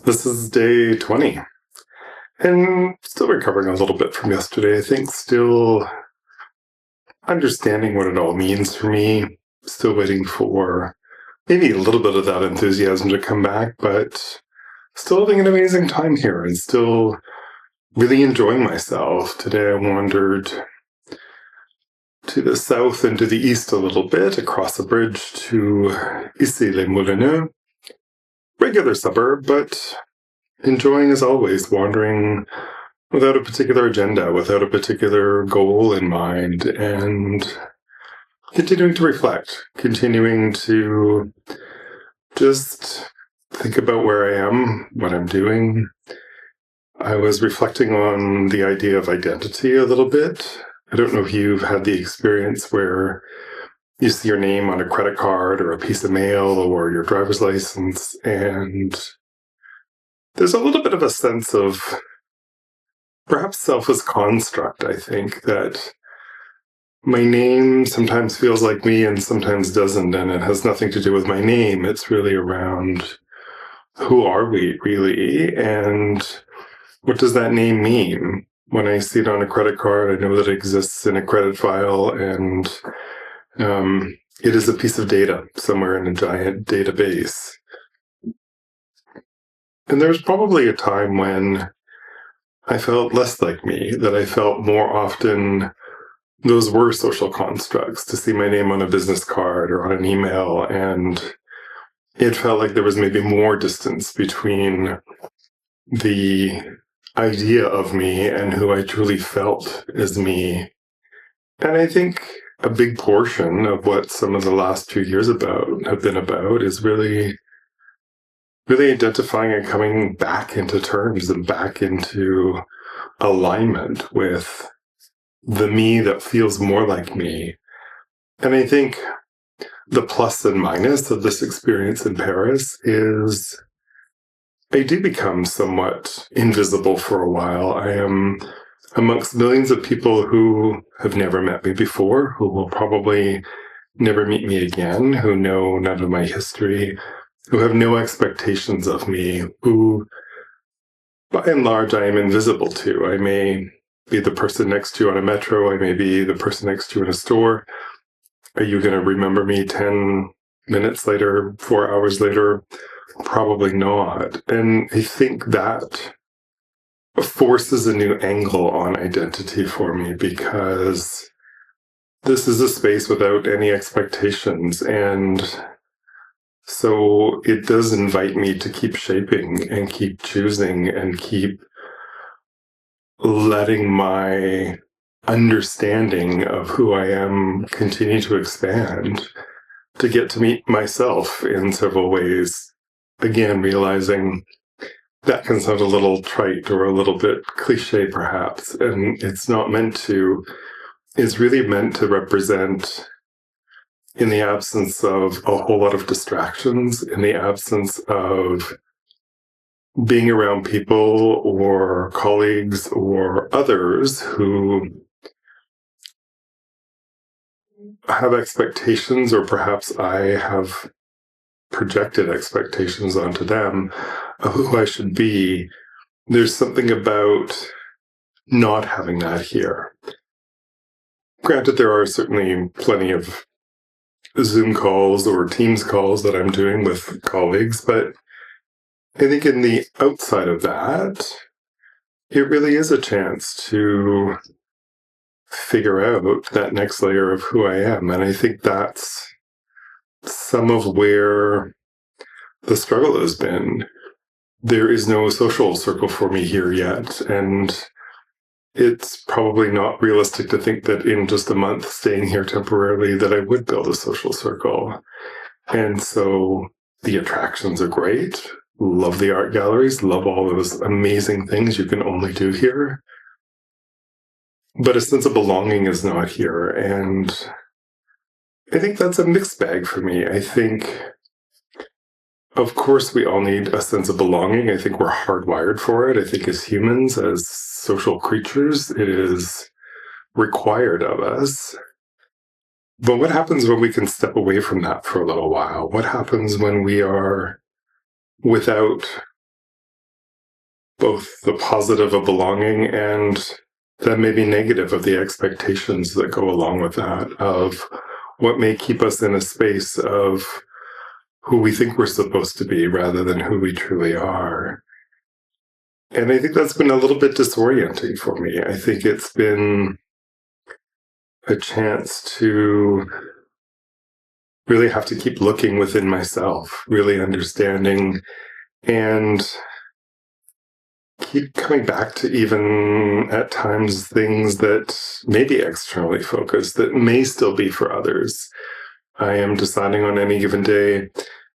This is day 20, and still recovering a little bit from yesterday. I think still understanding what it all means for me, still waiting for maybe a little bit of that enthusiasm to come back, but still having an amazing time here and still really enjoying myself. Today I wandered to the south and to the east a little bit, across a bridge to Issy-les-Moulineaux, regular suburb, but enjoying as always, wandering without a particular agenda, without a particular goal in mind, and continuing to reflect, continuing to just think about where I am, what I'm doing. I was reflecting on the idea of identity a little bit. I don't know if you've had the experience where you see your name on a credit card or a piece of mail or your driver's license, and there's a little bit of a sense of perhaps self as construct, I think, that my name sometimes feels like me and sometimes doesn't, and it has nothing to do with my name. It's really around who are we, really, and what does that name mean? When I see it on a credit card, I know that it exists in a credit file, and it is a piece of data somewhere in a giant database. And there's probably a time when I felt less like me, that I felt more often those were social constructs, to see my name on a business card or on an email, and it felt like there was maybe more distance between the idea of me and who I truly felt as me. And I think a big portion of what some of the last 2 years have been about is really identifying and coming back into terms and back into alignment with the me that feels more like me. And I think the plus and minus of this experience in Paris is I do become somewhat invisible for a while. I am amongst millions of people who have never met me before, who will probably never meet me again, who know none of my history, who have no expectations of me, who, by and large, I am invisible to. I may be the person next to you on a metro, I may be the person next to you in a store. Are you going to remember me 10 minutes later, 4 hours later? Probably not. And I think that forces a new angle on identity for me, because this is a space without any expectations. And so it does invite me to keep shaping and keep choosing and keep letting my understanding of who I am continue to expand, to get to meet myself in several ways. Again, realizing that can sound a little trite or a little bit cliche, perhaps, and it's not meant to. It's really meant to represent, in the absence of a whole lot of distractions, in the absence of being around people or colleagues or others who have expectations, or perhaps I have projected expectations onto them of who I should be. There's something about not having that here. Granted, there are certainly plenty of Zoom calls or Teams calls that I'm doing with colleagues, but I think in the outside of that, it really is a chance to figure out that next layer of who I am. And I think that's some of where the struggle has been. There is no social circle for me here yet, and it's probably not realistic to think that in just a month staying here temporarily that I would build a social circle. And so the attractions are great. Love the art galleries, love all those amazing things you can only do here. But a sense of belonging is not here. And I think that's a mixed bag for me. I think, of course, we all need a sense of belonging. I think we're hardwired for it. I think as humans, as social creatures, it is required of us. But what happens when we can step away from that for a little while? What happens when we are without both the positive of belonging and the maybe negative of the expectations that go along with that, of what may keep us in a space of who we think we're supposed to be rather than who we truly are. And I think that's been a little bit disorienting for me. I think it's been a chance to really have to keep looking within myself, really understanding, and keep coming back to even at times things that may be externally focused, that may still be for others. I am deciding on any given day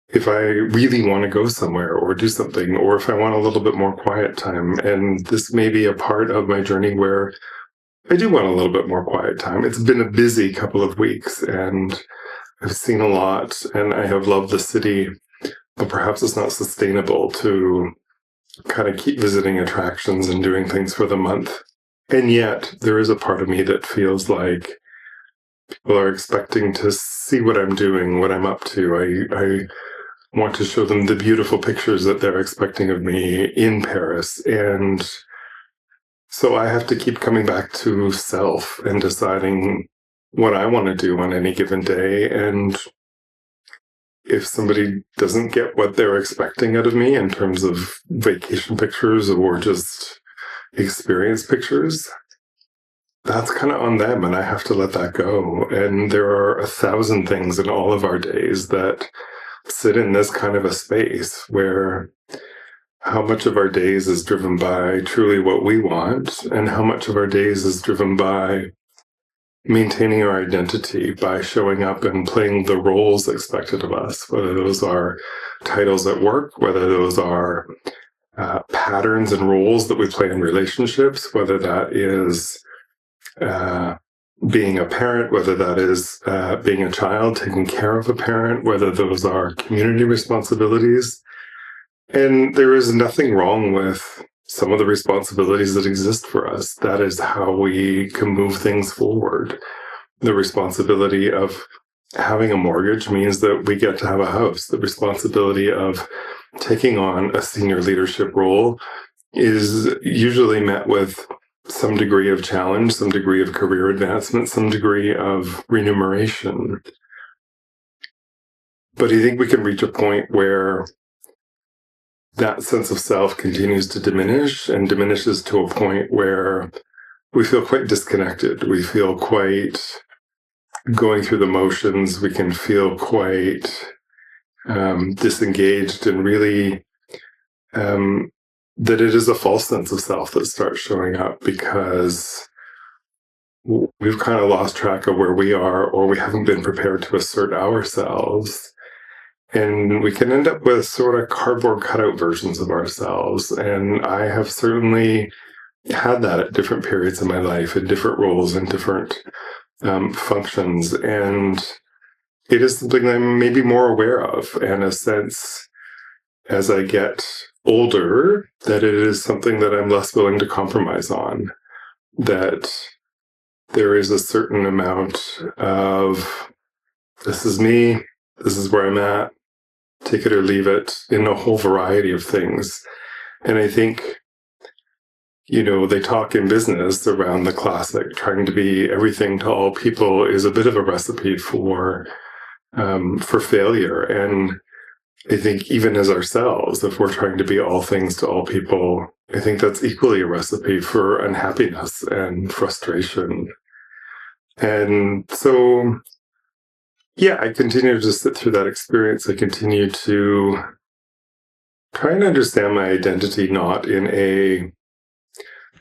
if I really want to go somewhere or do something, or if I want a little bit more quiet time. And this may be a part of my journey where I do want a little bit more quiet time. It's been a busy couple of weeks and I've seen a lot and I have loved the city, but perhaps it's not sustainable to kind of keep visiting attractions and doing things for the month. And yet there is a part of me that feels like people are expecting to see what I'm doing, what I'm up to. I want to show them the beautiful pictures that they're expecting of me in Paris. And so I have to keep coming back to self and deciding what I want to do on any given day. And if somebody doesn't get what they're expecting out of me in terms of vacation pictures or just experience pictures, that's kind of on them, and I have to let that go. And there are 1,000 things in all of our days that sit in this kind of a space where how much of our days is driven by truly what we want, and how much of our days is driven by maintaining our identity, by showing up and playing the roles expected of us, whether those are titles at work, whether those are patterns and roles that we play in relationships, whether that is being a parent, whether that is being a child, taking care of a parent, whether those are community responsibilities. And there is nothing wrong with some of the responsibilities that exist for us. That is how we can move things forward. The responsibility of having a mortgage means that we get to have a house. The responsibility of taking on a senior leadership role is usually met with some degree of challenge, some degree of career advancement, some degree of remuneration. But I think we can reach a point where that sense of self continues to diminish and diminishes to a point where we feel quite disconnected. We feel quite going through the motions. We can feel quite disengaged, and really that it is a false sense of self that starts showing up because we've kind of lost track of where we are, or we haven't been prepared to assert ourselves. And we can end up with sort of cardboard cutout versions of ourselves. And I have certainly had that at different periods in my life, in different roles, in different functions. And it is something I'm maybe more aware of, and a sense as I get older that it is something that I'm less willing to compromise on. That there is a certain amount of, this is me, this is where I'm at, take it or leave it, in a whole variety of things. And I think, they talk in business around the classic, trying to be everything to all people is a bit of a recipe for failure. And I think even as ourselves, if we're trying to be all things to all people, I think that's equally a recipe for unhappiness and frustration. And so, yeah, I continue to sit through that experience. I continue to try and understand my identity, not in a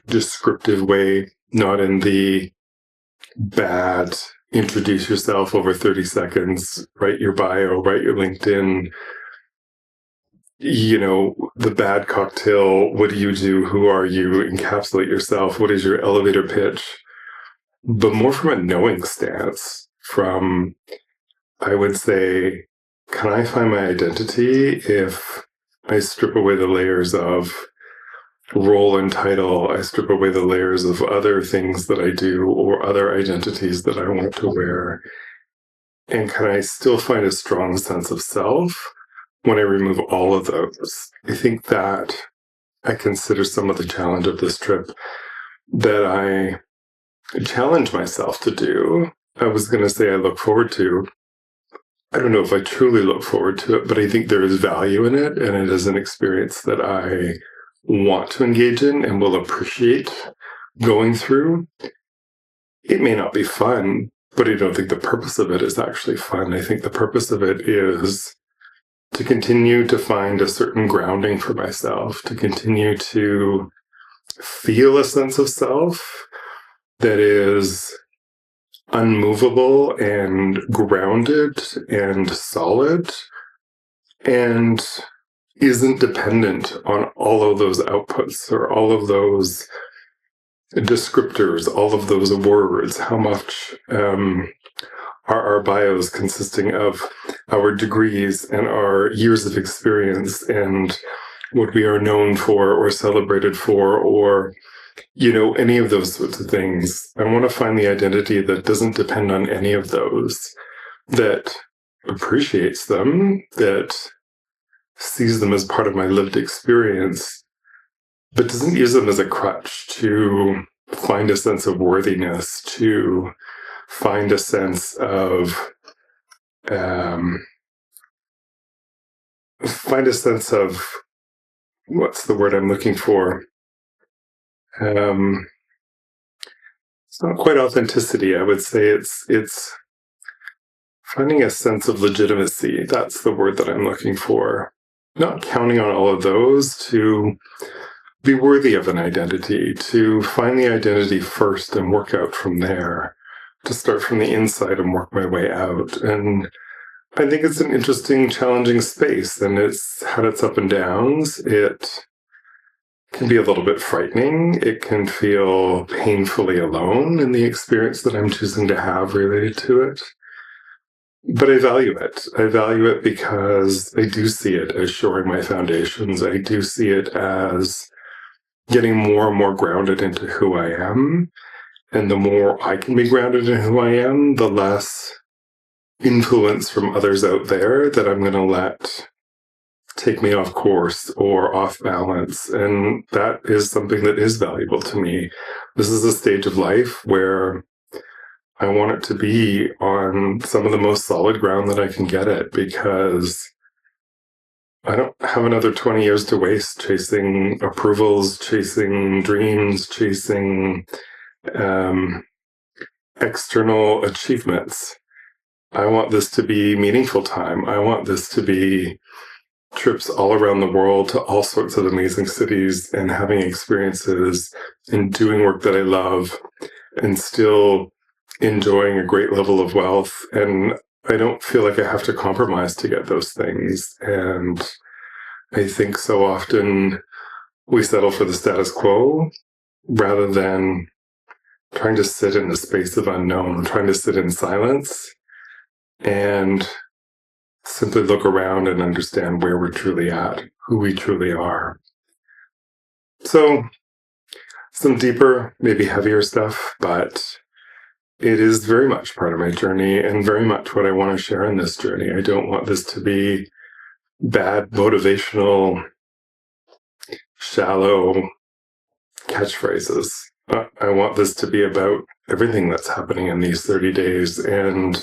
descriptive way, not in the bad, introduce yourself over 30 seconds, write your bio, write your LinkedIn, the bad cocktail, what do you do, who are you, encapsulate yourself, what is your elevator pitch, but more from a knowing stance, from, I would say, can I find my identity if I strip away the layers of role and title, I strip away the layers of other things that I do or other identities that I want to wear? And can I still find a strong sense of self when I remove all of those? I think that I consider some of the challenge of this trip that I challenge myself to do. I was going to say I look forward to. I don't know if I truly look forward to it, but I think there is value in it, and it is an experience that I want to engage in and will appreciate going through. It may not be fun, but I don't think the purpose of it is actually fun. I think the purpose of it is to continue to find a certain grounding for myself, to continue to feel a sense of self that is unmovable and grounded and solid and isn't dependent on all of those outputs or all of those descriptors, all of those words. How much are our bios consisting of our degrees and our years of experience and what we are known for or celebrated for, or any of those sorts of things. I want to find the identity that doesn't depend on any of those, that appreciates them, that sees them as part of my lived experience, but doesn't use them as a crutch to find a sense of worthiness, to find a sense of what's the word I'm looking for? It's not quite authenticity. I would say it's finding a sense of legitimacy. That's the word that I'm looking for. Not counting on all of those to be worthy of an identity, to find the identity first and work out from there, to start from the inside and work my way out. And I think it's an interesting, challenging space, and it's had its up and downs. It can be a little bit frightening. It can feel painfully alone in the experience that I'm choosing to have related to it. But I value it. I value it because I do see it as shoring my foundations. I do see it as getting more and more grounded into who I am. And the more I can be grounded in who I am, the less influence from others out there that I'm going to let take me off course or off balance. And that is something that is valuable to me. This is a stage of life where I want it to be on some of the most solid ground that I can get it, because I don't have another 20 years to waste chasing approvals, chasing dreams, chasing external achievements. I want this to be meaningful time. I want this to be trips all around the world to all sorts of amazing cities and having experiences and doing work that I love and still enjoying a great level of wealth. And I don't feel like I have to compromise to get those things. And I think so often we settle for the status quo rather than trying to sit in the space of unknown, trying to sit in silence and simply look around and understand where we're truly at, who we truly are. So, some deeper, maybe heavier stuff, but it is very much part of my journey and very much what I want to share in this journey. I don't want this to be bad, motivational, shallow catchphrases. I want this to be about everything that's happening in these 30 days. And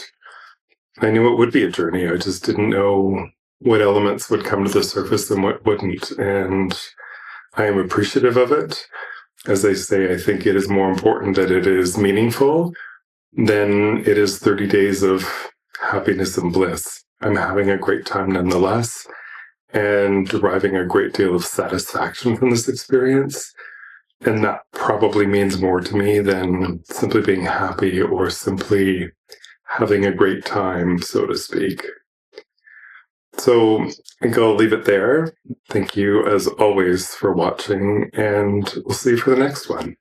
I knew it would be a journey. I just didn't know what elements would come to the surface and what wouldn't. And I am appreciative of it. As I say, I think it is more important that it is meaningful than it is 30 days of happiness and bliss. I'm having a great time nonetheless and deriving a great deal of satisfaction from this experience. And that probably means more to me than simply being happy or simply having a great time, so to speak. So I think I'll leave it there. Thank you, as always, for watching, and we'll see you for the next one.